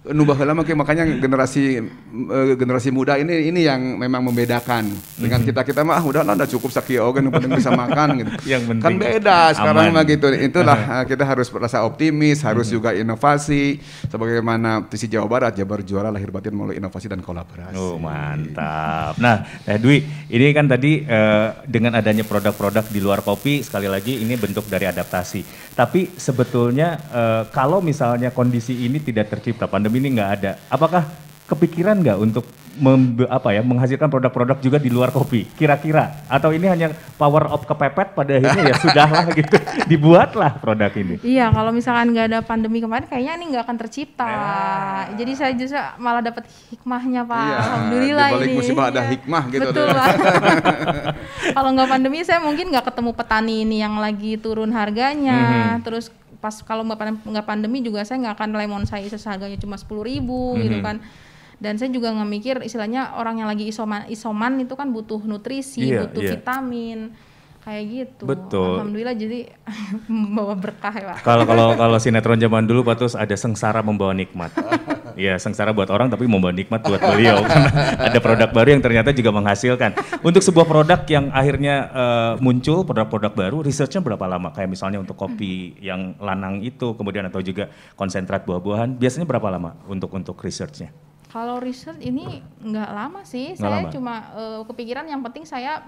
Nu baheula makanya generasi muda ini yang memang membedakan dengan kita mah udahlah udah cukup sakieu oge nu penting bisa makan gitu. Kan beda sekarang mah gitu. Itulah kita harus merasa optimis, harus juga inovasi sebagaimana visi Jawa Barat, Jabar juara lahir batin melalui inovasi dan kolaborasi. Oh, mantap. Nah, Dwi, ini kan tadi dengan adanya produk-produk di luar kopi, sekali lagi ini bentuk dari adaptasi. Tapi sebetulnya kalau misalnya kondisi ini tidak tercipta, pandemi ini nggak ada, apakah kepikiran nggak untuk menghasilkan produk-produk juga di luar kopi kira-kira, atau ini hanya power of kepepet pada akhirnya ya sudahlah gitu, dibuatlah produk ini? Iya, kalau misalkan nggak ada pandemi kemarin kayaknya ini nggak akan tercipta. Jadi saya justru malah dapat hikmahnya Pak. Alhamdulillah ini. Di balik musibah ada hikmah gitu. Betul Pak. Kalau nggak pandemi saya mungkin nggak ketemu petani ini yang lagi turun harganya, terus pas kalau nggak pandemi juga saya nggak akan lemon saya seharganya cuma 10.000 gitu kan. Dan saya juga nggak mikir istilahnya orang yang lagi isoman itu kan butuh nutrisi, butuh vitamin kayak gitu. Betul. Alhamdulillah jadi membawa berkah ya Pak. Kalau sinetron zaman dulu Pak Tus ada sengsara membawa nikmat. Ya sengsara buat orang tapi membawa nikmat buat beliau karena ada produk baru yang ternyata juga menghasilkan. Untuk sebuah produk yang akhirnya muncul produk-produk baru, researchnya berapa lama? Kayak misalnya untuk kopi yang lanang itu, kemudian atau juga konsentrat buah-buahan, biasanya berapa lama untuk researchnya? Kalau riset ini nggak lama sih, saya cuma kepikiran yang penting saya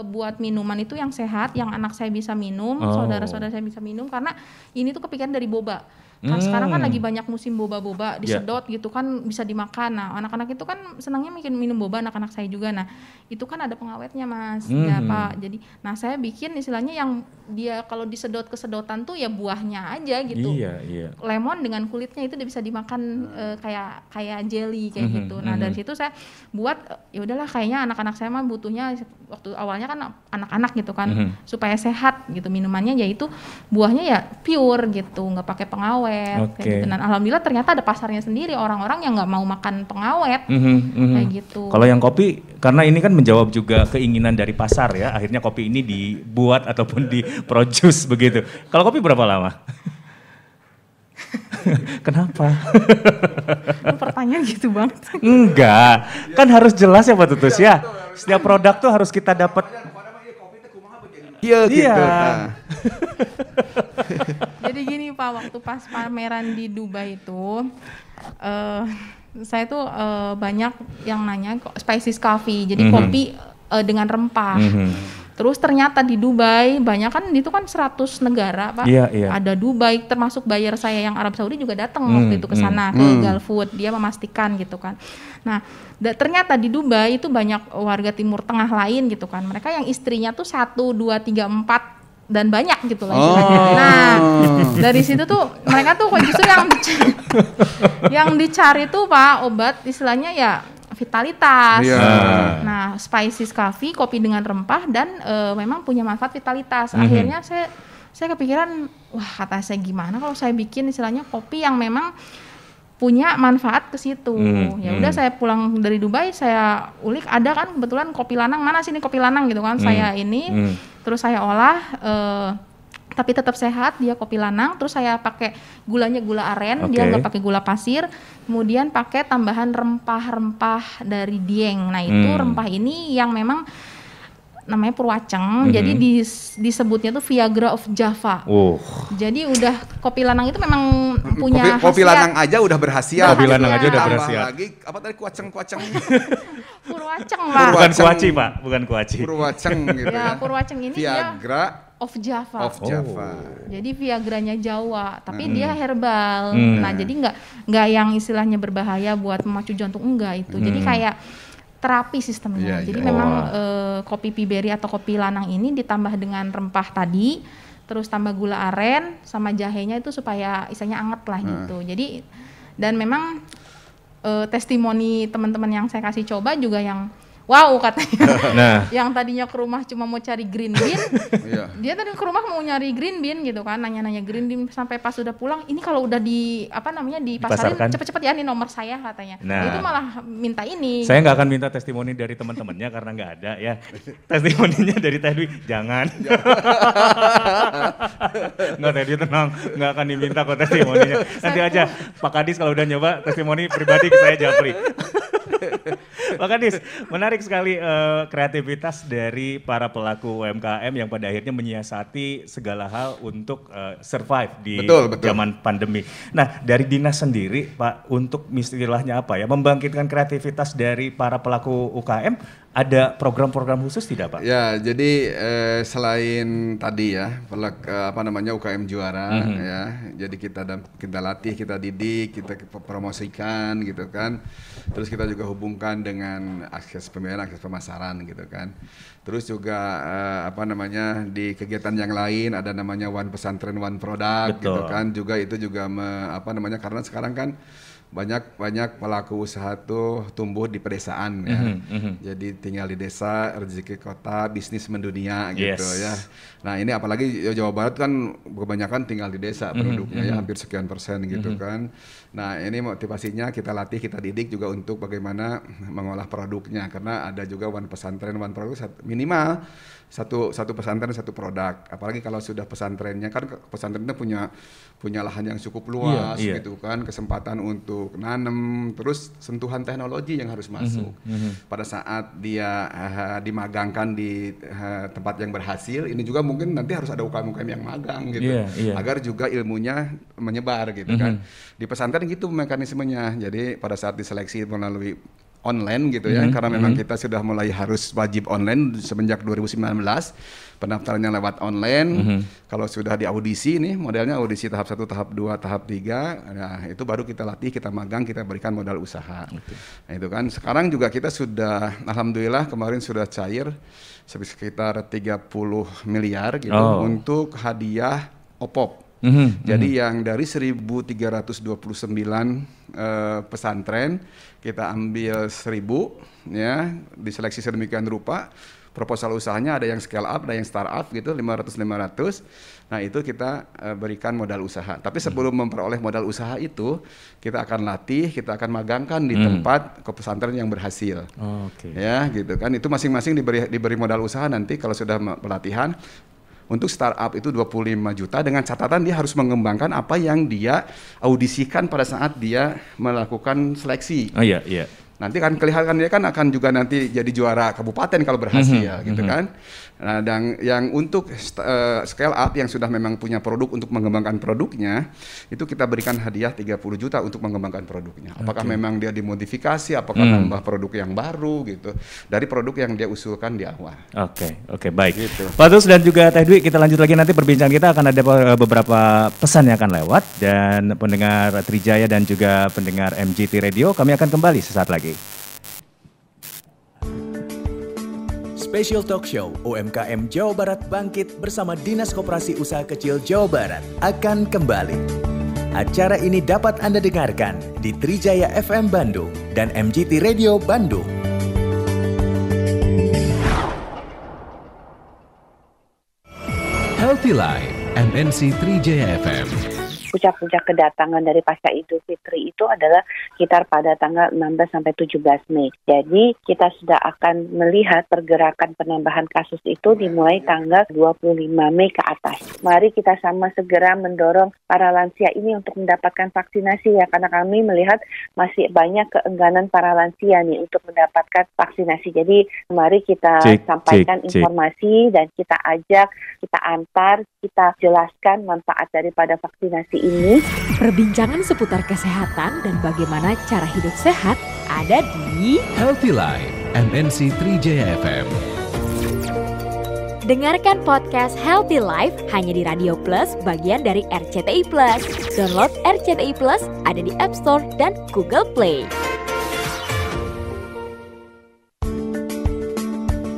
buat minuman itu yang sehat, yang anak saya bisa minum, saudara-saudara saya bisa minum, karena ini tuh kepikiran dari boba. Kan sekarang kan lagi banyak musim boba-boba, disedot gitu kan bisa dimakan. Nah anak-anak itu kan senangnya minum boba, anak-anak saya juga. Nah itu kan ada pengawetnya Mas, ya Pak. Jadi, nah saya bikin istilahnya yang dia kalau disedot ke sedotan tuh ya buahnya aja gitu. Iya. Lemon dengan kulitnya itu bisa dimakan kayak jelly kayak gitu. Nah dari situ saya buat ya udahlah kayaknya anak-anak saya mah butuhnya waktu awalnya kan anak-anak gitu kan supaya sehat gitu minumannya, yaitu buahnya ya pure gitu, nggak pakai pengawet. Kayak gitu. Dan alhamdulillah ternyata ada pasarnya sendiri, orang-orang yang nggak mau makan pengawet kayak gitu. Kalau yang kopi, karena ini kan menjawab juga keinginan dari pasar ya, akhirnya kopi ini dibuat ataupun diproduce begitu. Kalau kopi berapa lama? Kenapa? Pertanyaan gitu banget. Enggak, kan harus jelas ya Pak Tutus ya. Setiap produk tuh harus kita dapat. Iya gitu. Jadi gini Pak, waktu pas pameran di Dubai itu, saya tuh banyak yang nanya spices coffee, jadi kopi dengan rempah. Terus ternyata di Dubai banyak kan itu kan 100 negara Pak. Ada Dubai, termasuk buyer saya yang Arab Saudi juga datang waktu itu ke sana ke Gulfood, dia memastikan gitu kan. Nah, ternyata di Dubai itu banyak warga Timur Tengah lain gitu kan. Mereka yang istrinya tuh 1, 2, 3, 4 dan banyak gitu lah istilahnya. Nah, dari situ tuh mereka tuh justru yang dicari tuh Pak obat istilahnya ya vitalitas. Nah, spices coffee, kopi dengan rempah dan memang punya manfaat vitalitas. Akhirnya saya kepikiran, wah kata saya gimana kalau saya bikin istilahnya kopi yang memang punya manfaat ke situ. Ya udah saya pulang dari Dubai, saya ulik ada kan kebetulan kopi lanang, mana sih ini kopi lanang gitu kan. Saya ini terus saya olah tapi tetap sehat, dia kopi lanang. Terus saya pakai gulanya gula aren, dia nggak pakai gula pasir. Kemudian pakai tambahan rempah-rempah dari Dieng. Nah itu rempah ini yang memang namanya purwaceng, jadi disebutnya tuh Viagra of Java. Jadi udah kopi lanang itu memang punya kopi lanang aja udah berkhasiat. Kopi lanang aja udah berkhasiat. Lagi apa tadi kuaceng? Purwaceng Pak. Bukan kuaci Pak, bukan kuaci. Purwaceng gitu ya. Purwaceng ini Viagra of Java. Jadi Viagranya Jawa, tapi dia herbal. Nah jadi nggak yang istilahnya berbahaya buat memacu jantung, enggak itu. Jadi kayak terapi sistemnya. Jadi memang kopi piberi atau kopi lanang ini ditambah dengan rempah tadi, terus tambah gula aren sama jahenya itu supaya istilahnya anget lah gitu. Jadi dan memang testimoni teman-teman yang saya kasih coba juga yang wow katanya. Yang tadinya ke rumah cuma mau cari green bean, dia tadi ke rumah mau nyari green bean gitu kan, nanya-nanya green bean sampai pas udah pulang, ini kalau udah dipasarin cepet-cepet ya, ini nomor saya katanya. Itu malah minta ini. Saya nggak akan minta testimoni dari teman-temannya karena nggak ada ya. Testimoninya dari Teh Dwi, jangan. Nggak Teh Dwi tenang, nggak akan diminta kok testimoninya. Nanti aja Pak Kadis kalau udah nyoba testimoni pribadi ke saya Japri. Pak Kadis, menarik sekali kreativitas dari para pelaku UMKM yang pada akhirnya menyiasati segala hal untuk survive di zaman pandemi. Nah, dari dinas sendiri, Pak, untuk istilahnya apa ya, membangkitkan kreativitas dari para pelaku UKM, ada program-program khusus tidak, Pak? Ya, jadi selain tadi ya, UKM juara ya, jadi kita latih, kita didik, kita promosikan gitu kan. Terus kita juga hubungkan dengan akses pembiayaan, akses pemasaran gitu kan. Terus juga di kegiatan yang lain ada namanya One Pesantren One Product gitu kan. Juga itu juga karena sekarang kan banyak pelaku usaha tuh tumbuh di pedesaan ya. Jadi tinggal di desa, rezeki kota, bisnis mendunia gitu ya. Nah ini apalagi Jawa Barat kan kebanyakan tinggal di desa penduduknya ya, hampir sekian persen gitu kan. Nah ini motivasinya kita latih, kita didik juga untuk bagaimana mengolah produknya, karena ada juga one pesantren one produk, minimal satu pesantren satu produk. Apalagi kalau sudah pesantrennya kan, pesantrennya punya lahan yang cukup luas gitu kan, kesempatan untuk nanam, terus sentuhan teknologi yang harus masuk. Pada saat dia dimagangkan di tempat yang berhasil, ini juga mungkin nanti harus ada UKM-UKM yang magang gitu, agar juga ilmunya menyebar gitu kan. Di pesantren gitu mekanismenya. Jadi pada saat diseleksi melalui online gitu ya, karena memang kita sudah mulai harus wajib online semenjak 2019, pendaftarannya lewat online. Kalau sudah di audisi nih, modelnya audisi tahap 1, tahap 2, tahap 3, nah itu baru kita latih, kita magang, kita berikan modal usaha. Nah itu kan, sekarang juga kita sudah, alhamdulillah kemarin sudah cair sekitar 30 miliar gitu untuk hadiah OPOP. Jadi yang dari 1.329 pesantren kita ambil 1.000 ya, diseleksi sedemikian rupa. Proposal usahanya ada yang scale up, ada yang startup gitu, 500. Nah itu kita berikan modal usaha. Tapi sebelum memperoleh modal usaha itu, kita akan latih, kita akan magangkan di tempat ke pesantren yang berhasil. Ya gitu kan, itu masing-masing diberi modal usaha. Nanti kalau sudah pelatihan, untuk startup itu 25 juta dengan catatan dia harus mengembangkan apa yang dia audisikan pada saat dia melakukan seleksi. Nanti kan kelihatan dia kan akan juga nanti jadi juara kabupaten kalau berhasil gitu kan. Nah, dan yang untuk scale up yang sudah memang punya produk untuk mengembangkan produknya, itu kita berikan hadiah 30 juta untuk mengembangkan produknya. Apakah memang dia dimodifikasi, apakah nambah produk yang baru gitu, dari produk yang dia usulkan di awal. Oke, baik. Gitu. Pak Tulus dan juga Teh Dwi, kita lanjut lagi nanti perbincangan kita, akan ada beberapa pesan yang akan lewat, dan pendengar Trijaya dan juga pendengar MGT Radio, kami akan kembali sesaat lagi. Special Talk Show UMKM Jawa Barat Bangkit bersama Dinas Koperasi Usaha Kecil Jawa Barat akan kembali. Acara ini dapat Anda dengarkan di Trijaya FM Bandung dan MGT Radio Bandung. Healthy Life, MNC Trijaya FM. Puncak-puncak kedatangan dari pasca Idul Fitri itu adalah sekitar pada tanggal 16 sampai 17 Mei. Jadi kita sudah akan melihat pergerakan penambahan kasus itu dimulai tanggal 25 Mei ke atas. Mari kita sama segera mendorong para lansia ini untuk mendapatkan vaksinasi ya, karena kami melihat masih banyak keengganan para lansia nih untuk mendapatkan vaksinasi. Jadi mari kita sampaikan informasi dan kita ajak, kita antar, kita jelaskan manfaat daripada vaksinasi ini. Perbincangan seputar kesehatan dan bagaimana cara hidup sehat ada di Healthy Life, MNC Trijaya FM. Dengarkan podcast Healthy Life hanya di Radio Plus, bagian dari RCTI Plus. Download RCTI Plus, ada di App Store dan Google Play.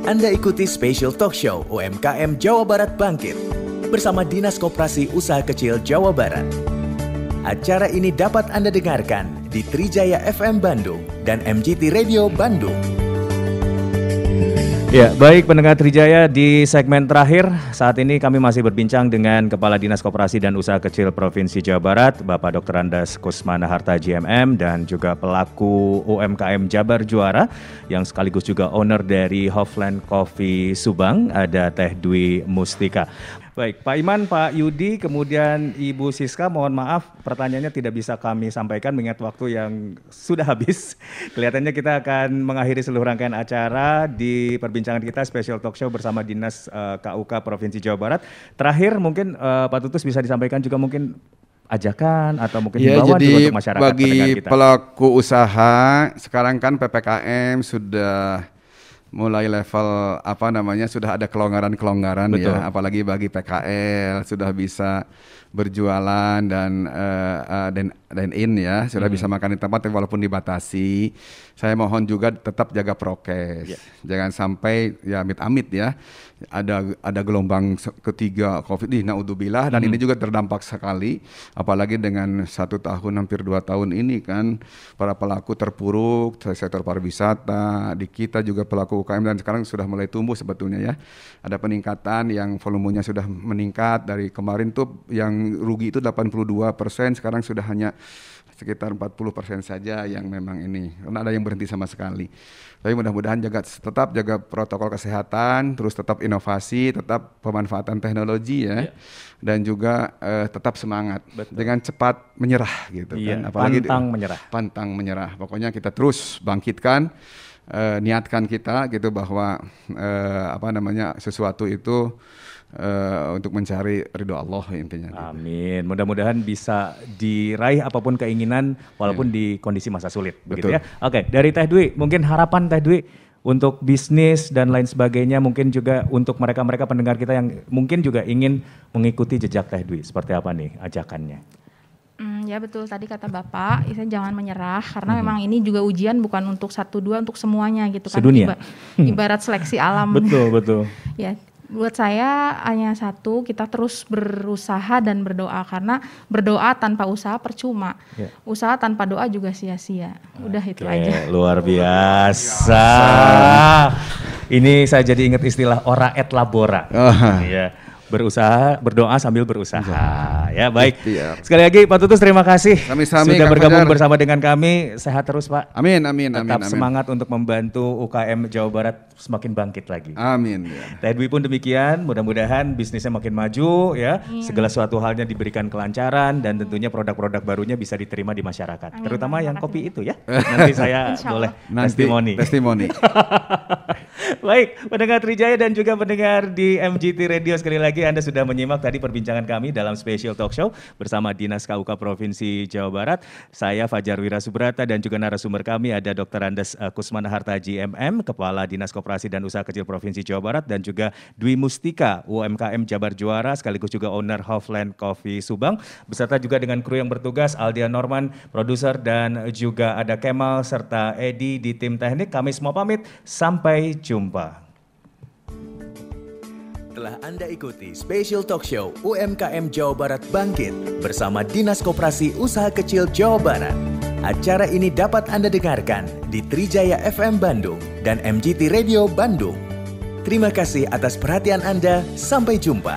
Anda ikuti Special Talk Show UMKM Jawa Barat Bangkit bersama Dinas Koperasi Usaha Kecil Jawa Barat. Acara ini dapat Anda dengarkan di Trijaya FM Bandung dan MGT Radio Bandung. Ya, baik pendengar Trijaya, di segmen terakhir saat ini kami masih berbincang dengan Kepala Dinas Koperasi dan Usaha Kecil Provinsi Jawa Barat, Bapak Dr. Andas Kusmana Harta JMM, dan juga pelaku UMKM Jabar Juara yang sekaligus juga owner dari Hofland Coffee Subang, ada Teh Dwi Mustika. Baik, Pak Iman, Pak Yudi, kemudian Ibu Siska, mohon maaf pertanyaannya tidak bisa kami sampaikan mengingat waktu yang sudah habis. Kelihatannya kita akan mengakhiri seluruh rangkaian acara di perbincangan kita Special Talk Show bersama Dinas KUK Provinsi Jawa Barat. Terakhir mungkin Pak Tutus bisa disampaikan juga mungkin ajakan atau mungkin himbauan juga untuk masyarakat pendengar kita. Bagi pelaku usaha, sekarang kan PPKM sudah mulai level sudah ada kelonggaran ya, apalagi bagi PKL sudah bisa berjualan dan dine-in ya, sudah bisa makan di tempat walaupun dibatasi. Saya mohon juga tetap jaga prokes, jangan sampai ya amit-amit ya ada gelombang ketiga COVID ini, naudzubillah, dan ini juga terdampak sekali, apalagi dengan 1 tahun hampir 2 tahun ini kan para pelaku terpuruk, sektor pariwisata di kita juga pelaku UKM, dan sekarang sudah mulai tumbuh sebetulnya ya, ada peningkatan yang volumenya sudah meningkat dari kemarin tuh yang rugi itu 82%, sekarang sudah hanya sekitar 40% saja yang memang ini, karena ada yang berhenti sama sekali. Tapi mudah-mudahan tetap jaga protokol kesehatan, terus tetap inovasi, tetap pemanfaatan teknologi ya, dan juga tetap semangat. Jangan cepat menyerah gitu kan. Apalagi pantang menyerah. Pokoknya kita terus bangkitkan, niatkan kita gitu bahwa sesuatu itu untuk mencari ridho Allah intinya. Amin. Mudah-mudahan bisa diraih apapun keinginan walaupun di kondisi masa sulit. Begitu ya. Oke, dari Teh Dwi, mungkin harapan Teh Dwi untuk bisnis dan lain sebagainya, mungkin juga untuk mereka-mereka pendengar kita yang mungkin juga ingin mengikuti jejak Teh Dwi. Seperti apa nih ajakannya? Ya betul, tadi kata Bapak, jangan menyerah karena memang ini juga ujian bukan untuk 1-2, untuk semuanya gitu kan. Sedunia. Ibarat seleksi alam. Betul. Ya. Buat saya hanya satu, kita terus berusaha dan berdoa, karena berdoa tanpa usaha percuma. Usaha tanpa doa juga sia-sia. Udah itu aja. Luar biasa. Ini saya jadi ingat istilah ora et labora. Iya. Berdoa sambil berusaha. Ya, baik. Sekali lagi Pak Tutus, terima kasih sudah bergabung bersama dengan kami. Sehat terus Pak. Amin. Tetap semangat untuk membantu UKM Jawa Barat semakin bangkit lagi. Amin. Teh Dwi pun demikian, mudah-mudahan bisnisnya makin maju ya. Segala suatu halnya diberikan kelancaran dan tentunya produk-produk barunya bisa diterima di masyarakat. Terutama yang kopi itu ya. Nanti saya boleh testimoni. Baik, pendengar Trijaya dan juga pendengar di MGT Radio, sekali lagi Anda sudah menyimak tadi perbincangan kami dalam special talk show bersama Dinas KUK Provinsi Jawa Barat. Saya Fajar Wira Subrata dan juga narasumber kami ada Dr. Andes Kusman Hartaji MM, Kepala Dinas Koperasi dan Usaha Kecil Provinsi Jawa Barat, dan juga Dwi Mustika, UMKM Jabar Juara sekaligus juga owner Hofland Coffee Subang, beserta juga dengan kru yang bertugas Aldia Norman, produser, dan juga ada Kemal serta Edi di tim teknik. Kami semua pamit, sampai jumpa. Telah Anda ikuti Special Talk Show UMKM Jawa Barat Bangkit bersama Dinas Koperasi Usaha Kecil Jawa Barat. Acara ini dapat Anda dengarkan di Trijaya FM Bandung dan MGT Radio Bandung. Terima kasih atas perhatian Anda. Sampai jumpa.